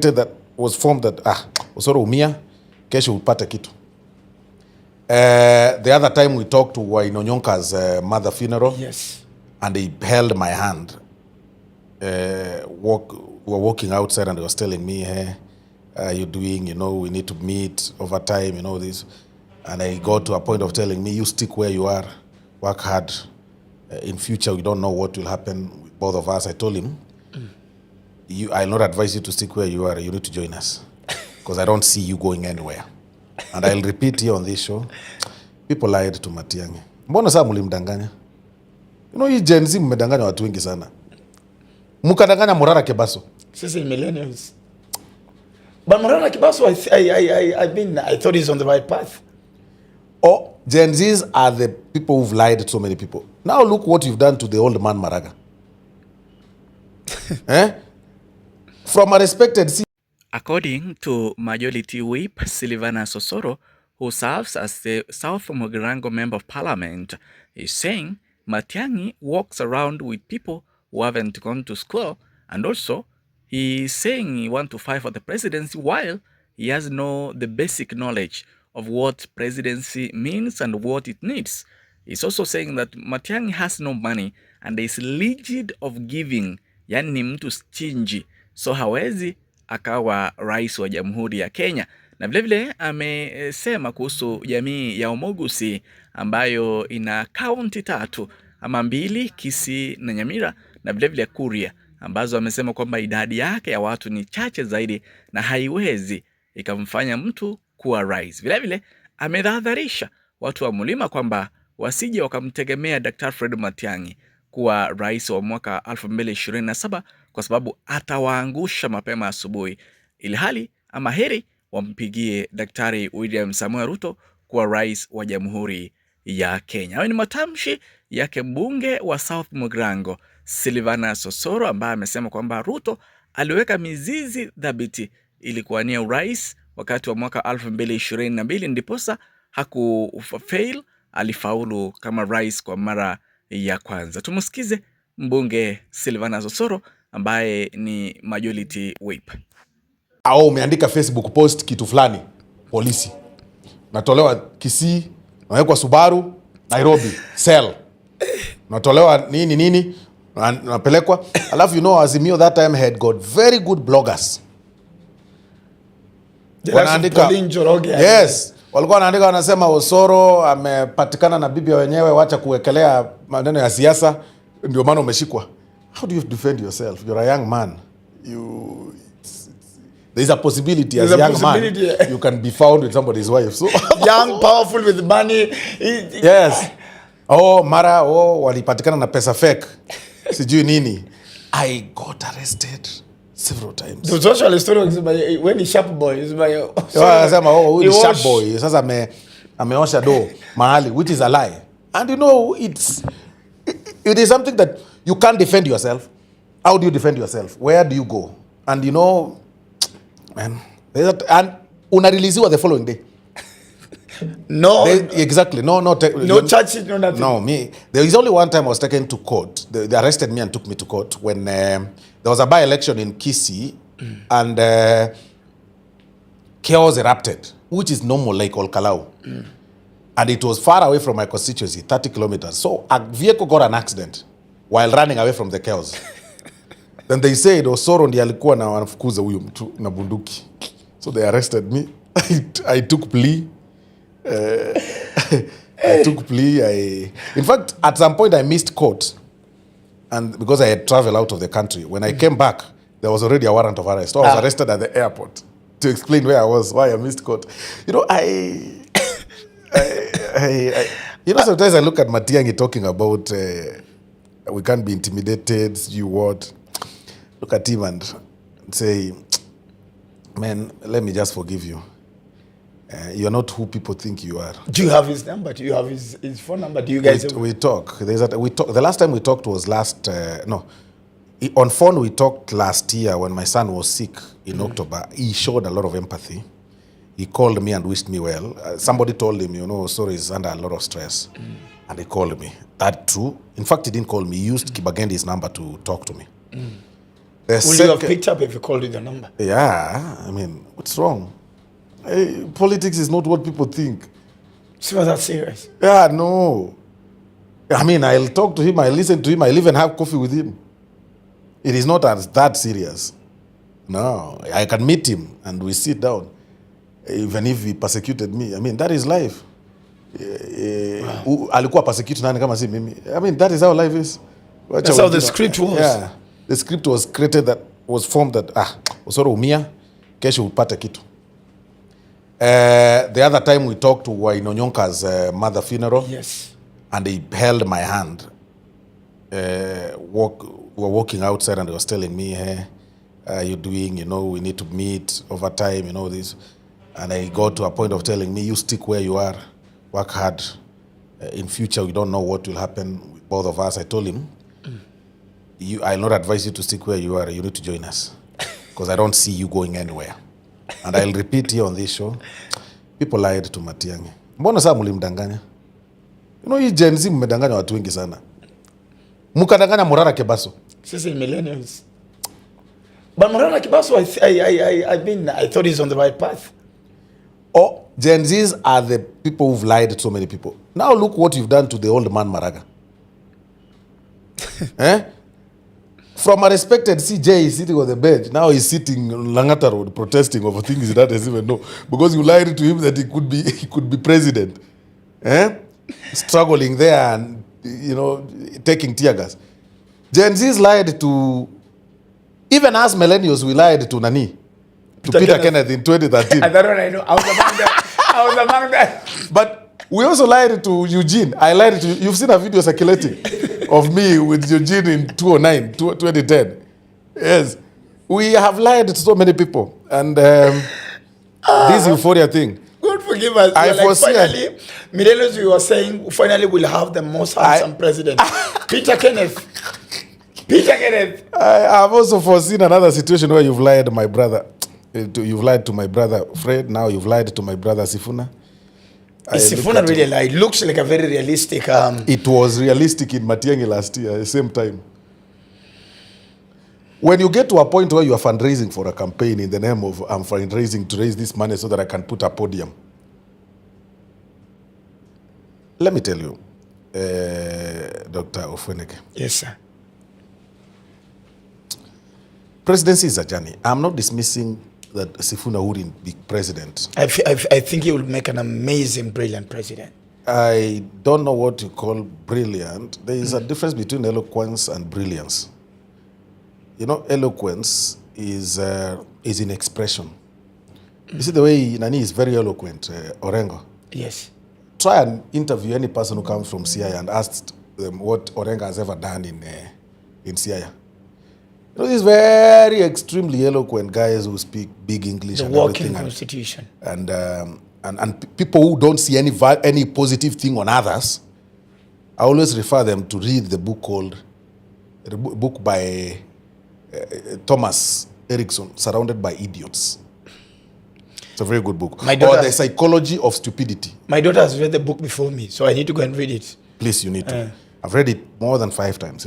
that was formed that Osoro umia kesho upate kitu. The other time we talked to Wainonyonka's mother funeral. Yes. And he held my hand. We were walking outside and he was telling me, hey, you're doing, we need to meet over time, this. And I got to a point of telling me, you stick where you are, work hard. In future, we don't know what will happen with both of us. I told him, I'll not advise you to stick where you are. You need to join us because I don't see you going anywhere. And I'll repeat here on this show, people lied to Matiang'i. Mbona saa mulimdanganya? Hii Gen Z mmedanganya watu wengi sana. Mukadanganya Morara Kebaso. Sisi millennials. But Morara Kebaso, I thought he's on the right path. Oh, Gen Zs are the people who've lied to so many people. Now look what you've done to the old man Maraga. From a respected... According to Majority Whip Sylvanus Osoro, who serves as the South Mugirango Member of Parliament, is saying Matiang'i walks around with people who haven't gone to school, and also he is saying he wants to fight for the presidency while he has the basic knowledge of what presidency means and what it needs. He's also saying that Matiang'i has no money and is rigid of giving, yani ni mtu stingy, so hawezi akawa rais wa Jamhuri ya Kenya. Na vilevile amesema kuhusu jamii ya Omogusi ambayo ina kaunti 3 ama 2, Kisii na Nyamira, na vilevile Kuria, ambazo amesema kwamba idadi yake ya watu ni chache zaidi na haiwezi ikamfanya mtu kuwa rais. Vilevile amedhahadharisha watu wa Mlima kwamba wasije wakamtegemea Dr. Fred Matiang'i kuwa rais wa mwaka 2027 kwa sababu atawaangusha mapema asubuhi, ilhali ama heri wampigie Daktari William Samoei Ruto kuwa rais wa Jamhuri ya Kenya. Hayo ni matamshi yake mbunge wa South Mugirango Sylvanus Osoro, ambaye amesema kwamba Ruto aliweka mizizi dhabiti ili kuwania urais wakati wa mwaka 2022, ndiposa hakufail, alifaulu kama rais kwa mara ya kwanza. Tumusikize mbunge Sylvanus Osoro ambaye ni Majority Whip. Umeandika Facebook post kitu fulani, polisi natolewa Kisii, nawekwa Subaru, Nairobi, cell. Natolewa nini, napelekwa. Alafu Azimio that time had got very good bloggers. Wanaandika, yes, walikuwa wanaandika wanasema Osoro amepatikana na bibi wenyewe, wacha kuwekelea maneno ya siasa, ndio maana umeshikwa. How do you defend yourself? You're a young man. There's a possibility as a young man you can be found with somebody's wife. So young, powerful, with money. Yes. Mara walipatikana na pesa fake. Sijui nini. I got arrested several times. The social story when he's sharp boy is my sema huyu sharp boy sasa ameosha do mahali, which is a lie. And it is something that you can't defend yourself. How do you defend yourself? Where do you go? And man, and unareleasiwa the following day. No, exactly. No charges, no nothing. No, there is only one time I was taken to court. They arrested me and took me to court when there was a by-election in Kisii, and chaos erupted, which is normal like Olkalau. And it was far away from my constituency, 30 kilometers. So a vehicle got an accident while running away from the chaos. Then they said Osoro ndiye alikuwa na wanafukuza huyo mtu na bunduki. So they arrested me. I took plea. In fact, at some point I missed court, and because I had traveled out of the country. When I came back, there was already a warrant of arrest. So I was arrested at the airport to explain where I was, why I missed court. Sometimes I look at Matiang'i talking about we can't be intimidated, you what? Look at him and say, man, let me just forgive you. You're not who people think you are. Do you have his number? Do you have his phone number? Do you guys... We talk. The last time we talked was on phone we talked last year when my son was sick in October. He showed a lot of empathy. He called me and wished me well. Somebody told him, Osoro is under a lot of stress. And he called me. That's true. In fact, he didn't call me. He used Kibagendi's number to talk to me. Would you have picked up if you called you the number? Yeah, I mean, what's wrong? Politics is not what people think. It's not that serious. Yeah, no. I mean, I'll talk to him, I'll listen to him, I'll even have coffee with him. It is not as that serious. No, I can meet him and we sit down. Even if he persecuted me, I mean, that is life. Alikuwa persecute nani kama si mimi. I mean, that is how life is. That's how the script was. Yeah. The script was created, that was formed that, Osoro umia, kesho upate kitu. The other time we talked to Wainonyonka's mother funeral. Yes. And he held my hand. We were walking outside and he was telling me, hey, you're doing, we need to meet over time, this. And I got to a point of telling me, you stick where you are, work hard. In future, we don't know what will happen with both of us. I told him, I'll not advise you to stick where you are. You need to join us because I don't see you going anywhere. And I'll repeat here on this show, people lied to Matiang'i. Mbona saa mulimdanganya? Hii Gen Z mmedanganya watu wengi sana. Mukadanganya Morara Kebaso. Sisi millennials. But Morara Kebaso, I thought he's on the right path. Oh, Gen Zs are the people who've lied to so many people. Now look what you've done to the old man Maraga. From a respected CJ sitting on the bench, now he's sitting on Langata Road protesting over things he doesn't even know. Because you lied to him that he could be president. Struggling there and, taking tear gas. Gen Z's lied to, even as millennials, we lied to Nani. To Peter Kenneth in 2013. That one I know. I was among that. But we also lied to Eugene. I lied to you. You've seen a video circulating of me with Eugene in 2010. Yes. We have lied to so many people. And this euphoria thing. God forgive us. Finally, millennials, we were saying, finally we'll have the most handsome president. Peter Kenneth. I've also foreseen another situation where you've lied to my brother. You've lied to my brother Fred. Now you've lied to my brother Sifuna. Sifuna really lied. Looks like a very realistic. It was realistic in Matiang'i last year, at the same time. When you get to a point where you are fundraising for a campaign in the name of I'm fundraising to raise this money so that I can put a podium. Let me tell you, Dr. Ofweneke. Yes, sir. Presidency is a journey. I'm not dismissing that Sifuna wouldn't be president. I think he will make an amazing, brilliant president. I don't know what you call brilliant. There is a difference between eloquence and brilliance. Eloquence is in expression. You see the way Nani is very eloquent, Orengo. Yes. Try and interview any person who comes from Siaya and ask them what Orengo has ever done in Siaya. These very extremely eloquent guys who speak big English. The and walking everything. constitution. And people who don't see any positive thing on others, I always refer them to read the book by Thomas Erickson, Surrounded by Idiots. It's a very good book. Or The Psychology of Stupidity. My daughter has read the book before me, so I need to go and read it. Please, you need to. I've read it more than 5 times.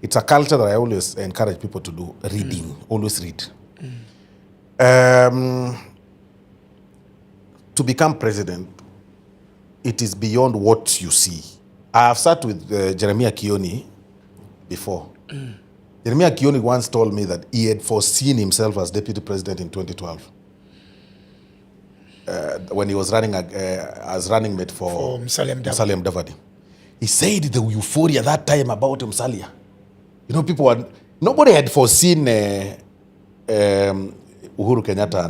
It's a culture that I always encourage people to do. Reading. Always read. To become president, it is beyond what you see. I have sat with Jeremiah Kioni before. Jeremiah Kioni once told me that he had foreseen himself as deputy president in 2012. When he was running as running mate for Musalia Mudavadi. He said the euphoria that time about Musalia. Nobody had foreseen Uhuru Kenyatta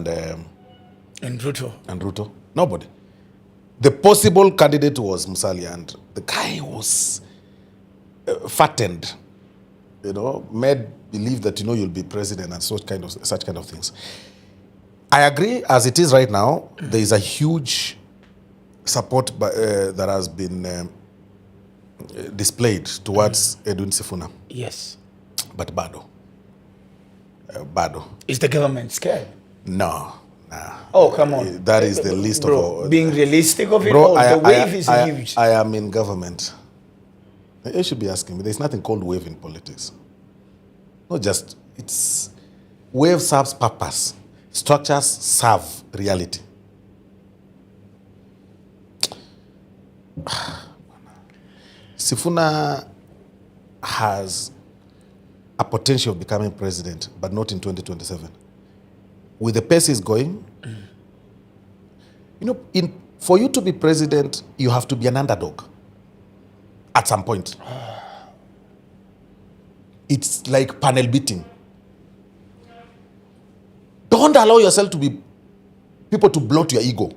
and Ruto. Nobody. The possible candidate was Musalia, and the guy was fattened, made believe that you'll be president and such kind of things. I agree. As it is right now, there is a huge support that has been displayed towards Edwin Sifuna. Yes. But bado. Is the government scared? No. Oh, come on. That is the least of all. Being realistic of it, the wave is huge. I am in government. You should be asking me. There's nothing called wave in politics. Not just It's wave serves purpose. Structures serve reality. Sifuna has a potential of becoming president, but not in 2027. With the pace he's going, for you to be president, you have to be an underdog at some point. It's like panel beating. Don't allow yourself to be people to bloat your ego.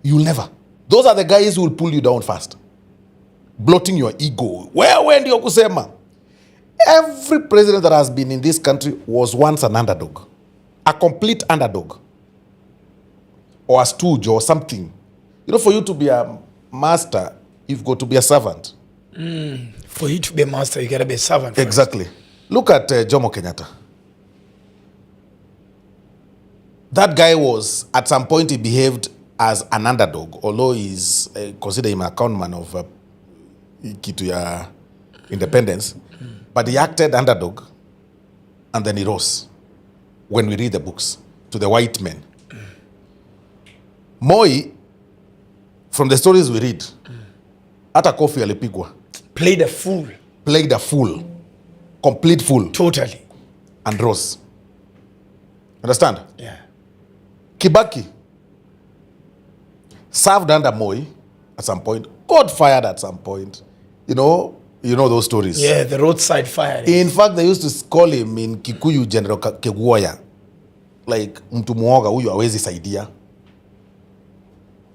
You'll never. Those are the guys who will pull you down fast. Bloating your ego. Where ndio kusema? Every president that has been in this country was once an underdog. A complete underdog. Or a stooge or something. For you to be a master, you've got to be a servant. For you to be a master, you got to be a servant first. Exactly. Look at Jomo Kenyatta. That guy was, at some point, he behaved as an underdog, although he's considered him a conman of Kituya independence. But he acted underdog, and then he rose, when we read the books, to the white men. Moi, from the stories we read, hata kofi alipigwa. Played a fool. Played a fool. Complete fool. Totally. And rose. Understand? Yeah. Kibaki served under Moi at some point, got fired at some point. You know those stories. Yeah, the roadside fire. In fact, they used to call him in Kikuyu General Keguoya. Like, mtu muoga huyu hawezi saidia.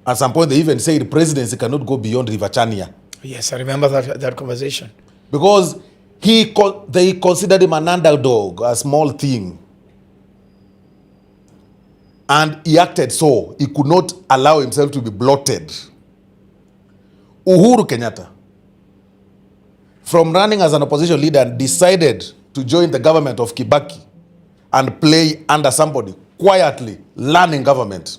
At some point, they even said the presidency cannot go beyond River Chania. Yes, I remember that conversation. Because they considered him an underdog, a small thing. And he acted so. He could not allow himself to be bloated. Uhuru Kenyatta, from running as an opposition leader, decided to join the government of Kibaki and play under somebody, quietly learning government.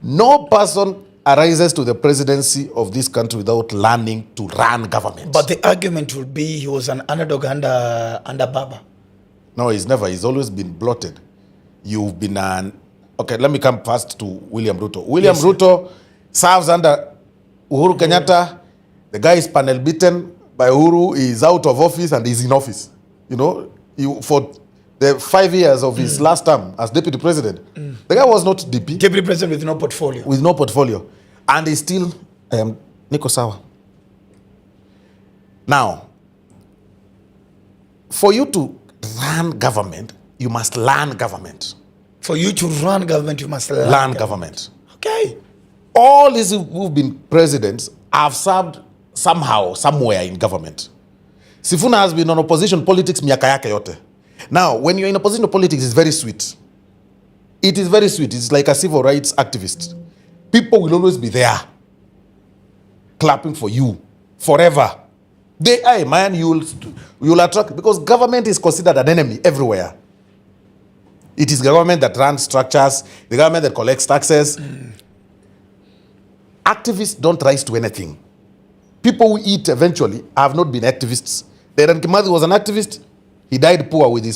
No person arises to the presidency of this country without learning to run government. But the argument would be he was an underdog under Baba. No, he's never. He's always been bloated. You've been Okay, let me come first to William Ruto. William Ruto serves under Uhuru Kenyatta. The guy is panel beaten by Uhuru. He's out of office and he's in office. For the 5 years of his last term as deputy president, the guy was not DP. Deputy president with no portfolio. With no portfolio. And he's still Niko Sawa. Now, for you to run government, you must learn government. For you to run government, you must learn government. Okay. All these who've been presidents have served somehow, somewhere in government. Sifuna has been on opposition politics miaka yake yote. Now, when you're in opposition politics, it's very sweet. It is very sweet. It's like a civil rights activist. People will always be there, clapping for you forever. You'll attract, because government is considered an enemy everywhere. It is government that runs structures, the government that collects taxes. Activists don't rise to anything. People who eat eventually have not been activists. Dedan Kimathi was an activist. He died poor with his